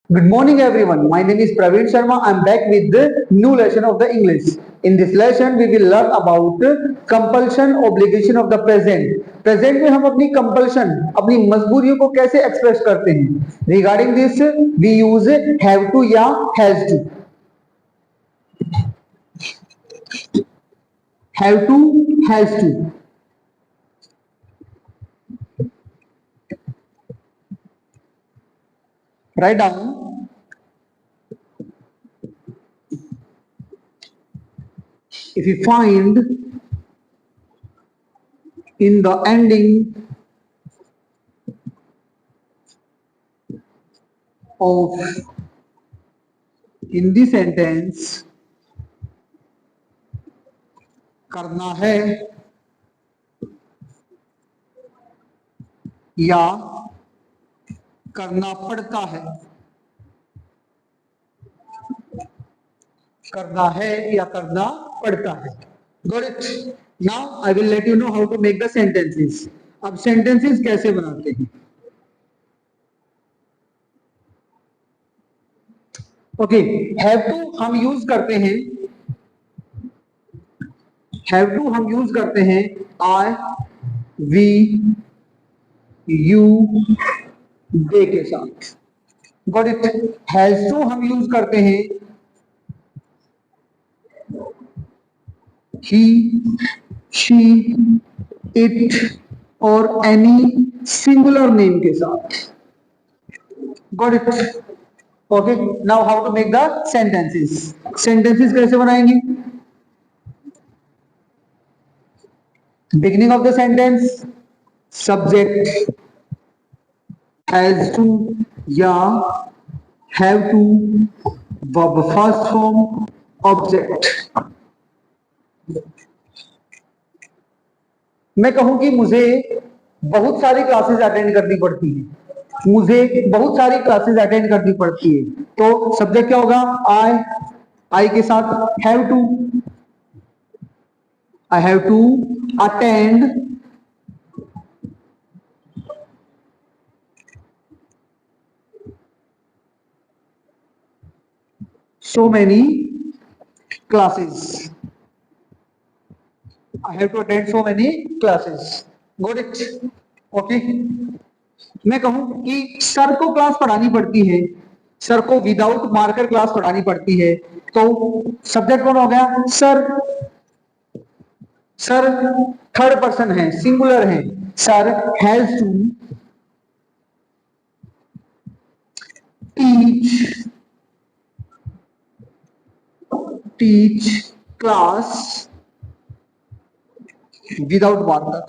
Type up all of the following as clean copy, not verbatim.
Good morning, everyone. My name is Praveen Sharma. I'm back with the new lesson of the English. In this lesson, we will learn about compulsion, obligation of the present. Present में हम अपनी compulsion, अपनी मजबूरियों को कैसे express करते हैं? Regarding this, we use have to या has to. Have to, has to. Write down. If you find in the ending of Hindi sentence करना है या करना पड़ता है, करना है या करना पड़ता है. Got it? Now I will let you know how to make the sentences. अब sentences कैसे बनाते हैं? ओके, हैव टू हम यूज करते हैं, हैव टू हम यूज करते हैं आई, वी, यू, दे के साथ. Got it? हैज टू हम यूज करते हैं ही, शी, इट और एनी सिंगुलर नेम के साथ. Got it? Okay, now how to make the sentences. Sentences कैसे बनाएंगे? Beginning of the sentence subject has to या have to, verb first form, object. मैं कहूं कि मुझे बहुत सारी क्लासेस अटेंड करनी पड़ती है, मुझे बहुत सारी क्लासेस अटेंड करनी पड़ती है, तो सब्जेक्ट क्या होगा? आई, आई के साथ have to, I have to attend so many classes. I have to attend so many classes. Got it? Okay. मैं कहूं कि सर को क्लास पढ़ानी पड़ती है, सर को विदाउट मार्कर क्लास पढ़ानी पड़ती है, तो सब्जेक्ट कौन हो गया? सर. सर थर्ड पर्सन है, सिंगुलर है. Sir has to teach class without marker.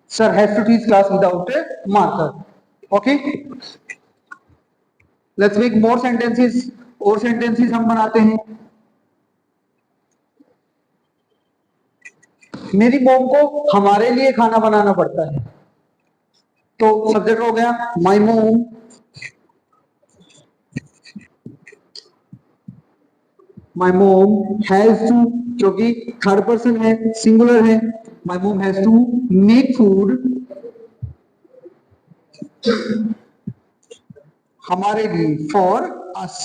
Sir has to teach class without a marker. Okay. Let's make more sentences. और sentences हम बनाते हैं. मेरी मॉम को हमारे लिए खाना बनाना पड़ता है, तो सब्जेक्ट हो गया my mom. My mom has to, क्योंकि थर्ड पर्सन है, सिंगुलर है. My mom has to make food हमारे लिए, for us.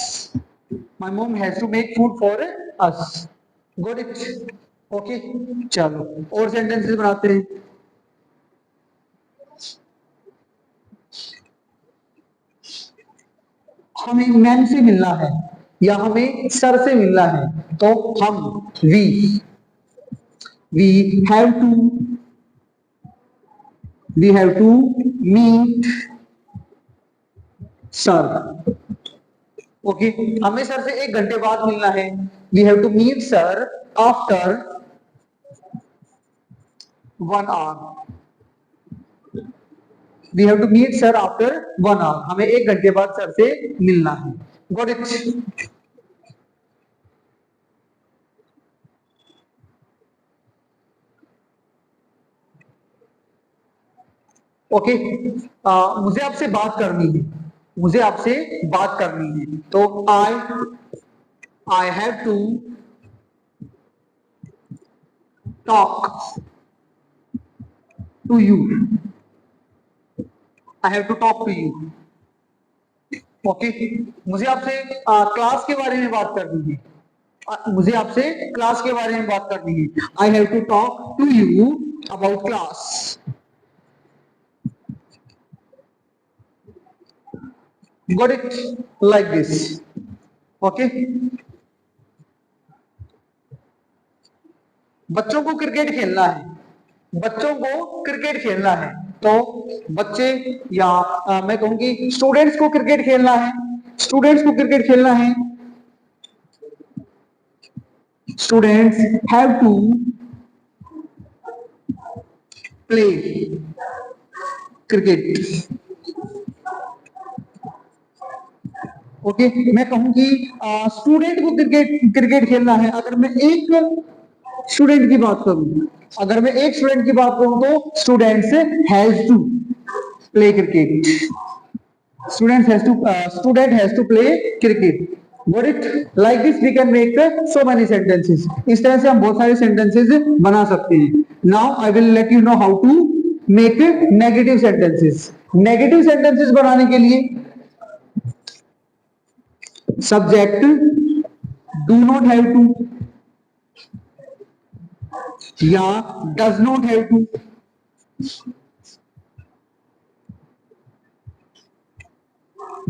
My mom has to make food for us. Got it? Okay, चलो और सेंटेंसेस बनाते हैं. हमें मैम से मिलना है या हमें सर से मिलना है, तो हम we have to meet sir. Okay, हमें सर से 1 घंटे बाद मिलना है. We have to meet sir after 1 hour. We have to meet sir after 1 hour. हमें 1 घंटे बाद सर से मिलना है. Got it? ओके. मुझे आपसे बात करनी है, मुझे आपसे बात करनी है, तो I have to talk to you. I have to talk to you. Okay मुझे आपसे क्लास के बारे में बात करनी है। मुझे आपसे क्लास के बारे में बात करनी है। I have to talk to you about class. Got it like this. Okay बच्चों को क्रिकेट खेलना है, बच्चों को क्रिकेट खेलना है, तो बच्चे या मैं कहूंगी स्टूडेंट्स को क्रिकेट खेलना है, स्टूडेंट्स को क्रिकेट खेलना है। Students have to play cricket. Okay मैं कहूंगी स्टूडेंट को क्रिकेट खेलना है। अगर मैं एक स्टूडेंट की बात करूं, अगर मैं एक स्टूडेंट की बात करूं तो students has to play cricket. Student has to play cricket. Got it? Like this we can make so many sentences. इस तरह से हम बहुत सारे sentences बना सकते हैं। Now I will let you know how to make negative sentences. Negative sentences बनाने के लिए subject do not have to या does not have to,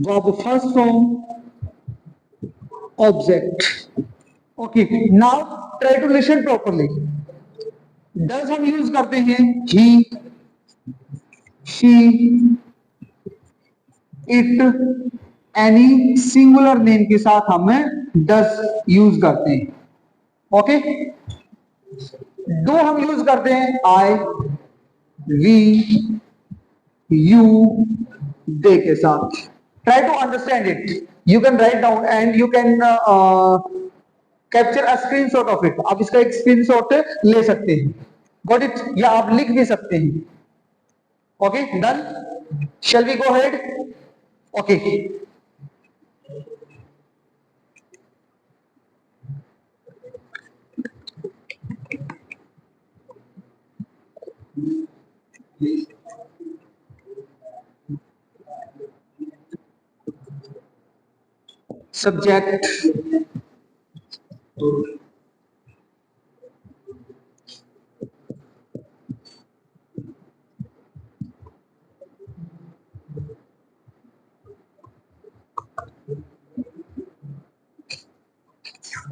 verb first form, object. Okay, now try to listen properly. does हम use करते हैं he, she, it, any singular name के साथ हम does यूज करते हैं। ओके do हम यूज करते हैं I, we, you, they के साथ। try to understand it. You can write down and you can capture a screenshot of it. आप इसका एक स्क्रीनशॉट ले सकते हैं। Got it? या आप लिख भी सकते हैं। Okay, done? Shall we go ahead? Okay. Subject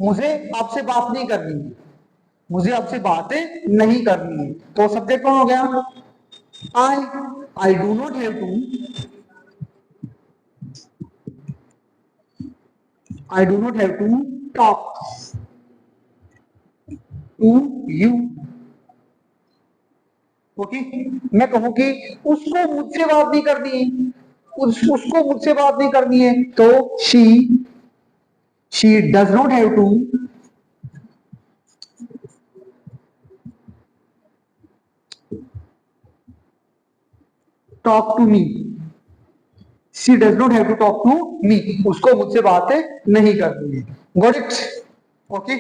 मुझे आपसे बात नहीं करनी है, मुझे आपसे बातें नहीं करनी है, तो सब्जेक्ट कौन हो गया? I do not have to, I do not have to talk to you. Okay मैं कहूं कि उसको मुझसे बात नहीं करनी है, उसको मुझसे बात नहीं करनी है, तो she does not have to talk to me. She does not have to talk to me. उसको मुझसे बातें नहीं करनी है। Got it? Okay.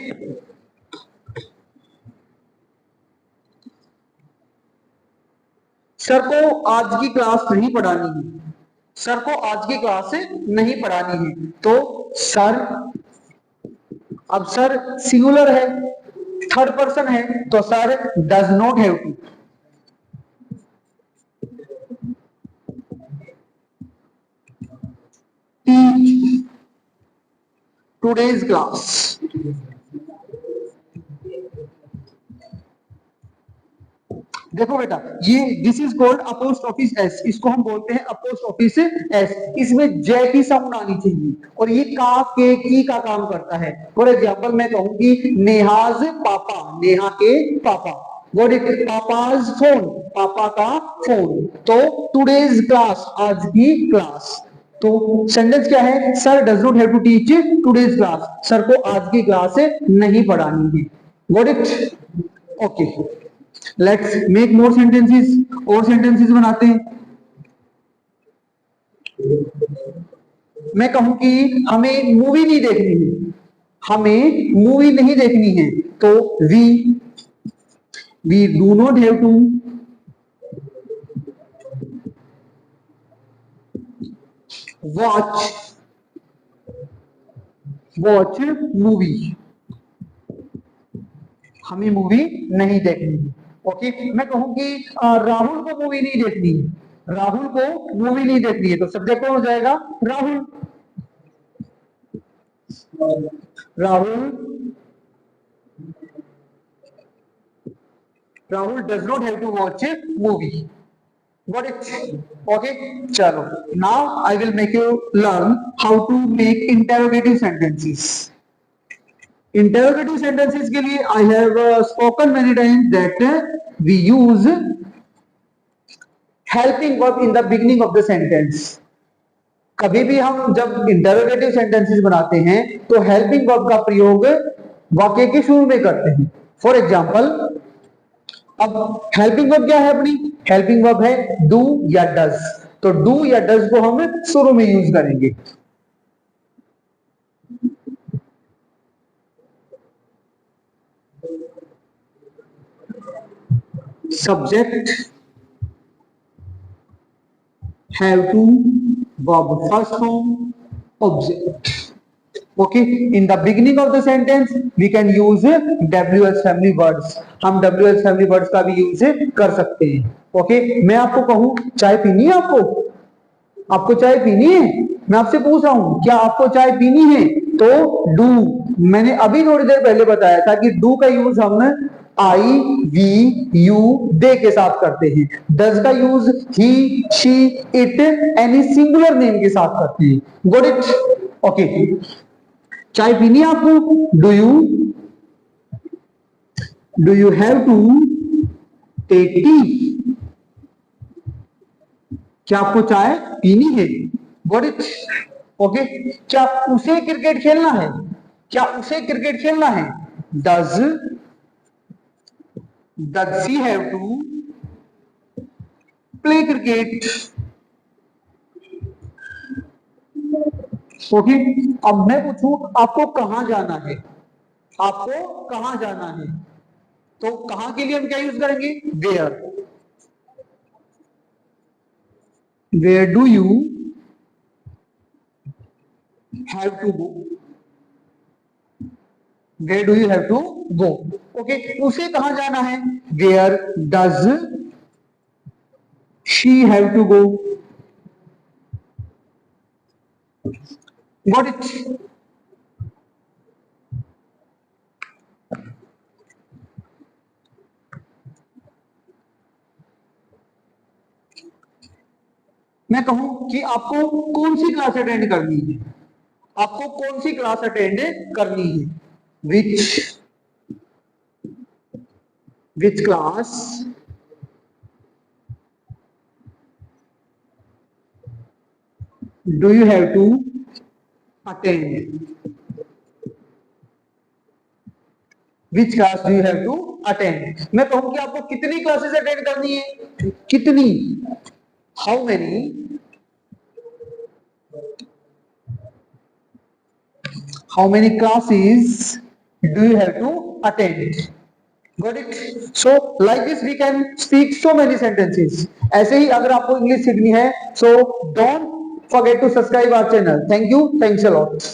सर को आज की क्लास नहीं पढ़ानी है, सर को आज की क्लास नहीं पढ़ानी है, तो सर, अब सर सिंगुलर है, थर्ड पर्सन है, तो sir does not have to. Teach today's class. देखो बेटा ये this is called apostrophe s, इसको हम बोलते हैं अपोस्ट्रोफी एस। इसमें जे की साउंड आनी चाहिए और ये काफ के की का काम करता है। फॉर एग्जांपल मैं कहूंगी नेहाज पापा, नेहा के पापा। व्हाट इज पापाज फोन, पापा का फोन। तो टुडेज क्लास, आज की क्लास। तो सेंटेंस क्या है? Sir does not have to teach today's class, sir को आज की क्लास नहीं पढ़ानी है। What it? Okay let's make more sentences, और सेंटेंसेस बनाते हैं। मैं कहूं कि हमें मूवी नहीं देखनी है, हमें मूवी नहीं देखनी है, तो we do not have to watch, watch movie, हमें मूवी नहीं देखनी है। ओके, मैं कहूं कि राहुल को मूवी नहीं देखनी है, राहुल को मूवी नहीं देखनी है, तो सब्जेक्ट कौन हो जाएगा? Rahul. Rahul, Rahul does not have to watch a movie. Got it? Okay. चलो. Now I will make you learn how to make interrogative sentences. Interrogative sentences के लिए I have spoken many times that we use helping verb in the beginning of the sentence. कभी भी हम जब interrogative sentences बनाते हैं तो helping verb का प्रयोग वाक्य के शुरू में करते हैं। फॉर एग्जाम्पल, अब हेल्पिंग वर्ब क्या है अपनी? हेल्पिंग वर्ब है डू या डज, तो डू या डज को हम शुरू में यूज करेंगे। Subject have to, verb first form, object. Okay, in the beginning of the sentence we can use WH family words, हम WH family words का भी यूज कर सकते हैं। Okay, मैं आपको कहूं चाय पीनी है आपको, आपको चाय पीनी है, मैं आपसे पूछ रहा हूं क्या आपको चाय पीनी है, तो डू, मैंने अभी थोड़ी देर पहले बताया था कि डू का यूज हम आई वी यू दे के साथ करते हैं, डज का use he she it any singular name के साथ करते हैं। Got it? ओके, चाय पीनी है आपको, do you have to take tea, क्या आपको चाय पीनी है? Got it? ओके, क्या उसे क्रिकेट खेलना है, क्या उसे क्रिकेट खेलना है? Does she have to play cricket? Okay, अब मैं पूछूं आपको कहां जाना है, आपको कहां जाना है, तो कहां के लिए हम क्या यूज करेंगे? Where, where do you have to go, where do you have to go. Okay, उसे कहां जाना है? Where does she have to go. Got it? मैं कहूं कि आपको कौन सी क्लास अटेंड करनी है, आपको कौन सी क्लास अटेंड करनी है? Which class do you have to attend, which class do you have to attend. मैं कहूं कि आपको कितनी क्लासेस अटेंड करनी है, कितनी, how many, how many classes do you have to attend? Got it? So like this we can speak so many sentences. ऐसे ही अगर आपको इंग्लिश सीखनी है, so don't forget to subscribe our channel. Thank you, thanks a lot.